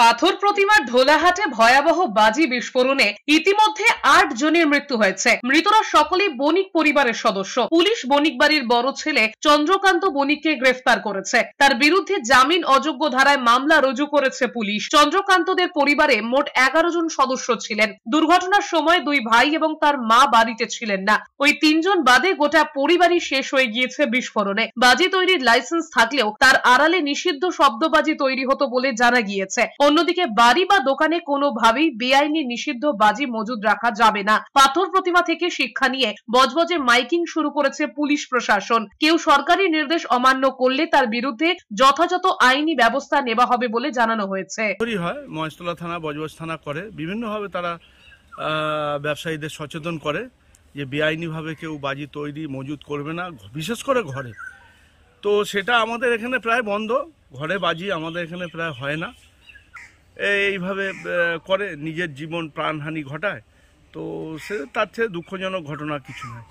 পাথর প্রতিমার ঢোলাহাটে ভয়াবহ বাজি বিস্ফোরণে ইতিমধ্যে ৮ জনের মৃত্যু হয়েছে। মৃতরা সকলেই বণিক পরিবারের সদস্য। পুলিশ বণিক বাড়ির বড় ছেলে চন্দ্রকান্ত বণিককে গ্রেফতার করেছে। তার বিরুদ্ধে জামিন অযোগ্য ধারায় মামলা রুজু করেছে পুলিশ। চন্দ্রকান্তদের পরিবারে মোট 11 জন সদস্য ছিলেন। দুর্ঘটনার সময় দুই ভাই এবং তার মা বাড়িতে ছিলেন না। ওই 3 জন বাদে গোটা পরিবারই শেষ হয়ে গিয়েছে বিস্ফোরণে। বাজি তৈরির লাইসেন্স থাকলেও তার আড়ালে নিষিদ্ধ শব্দবাজি তৈরি হতো বলে জানা গিয়েছে। অন্যদিকে বাড়ি বা দোকানে কোনোভাবেই বেআইনি নিষিদ্ধ বাজি মজুদ রাখা যাবে না। পাথর প্রতিমা থেকে শিক্ষা নিয়ে বজবজে মাইকিং শুরু করেছে পুলিশ প্রশাসন। কেউ সরকারি নির্দেশ অমান্য করলে তার বিরুদ্ধে যথাযথ আইনি ব্যবস্থা নেওয়া হবে বলে জানানো হয়েছে। মহেশতলা থানা, বজবজ থানা করে বিভিন্নভাবে তারা ব্যবসায়ীদের সচেতন করে যে বেআইনিভাবে কেউ বাজি তৈরি মজুদ করবে না, বিশেষ করে ঘরে। তো সেটা আমাদের এখানে প্রায় বন্ধ। ঘরে বাজি আমাদের এখানে প্রায় হয় না। এইভাবে করে নিজের জীবন প্রাণহানি ঘটায়। তো সে তার চেয়ে দুঃখজনক ঘটনা কিছু নয়।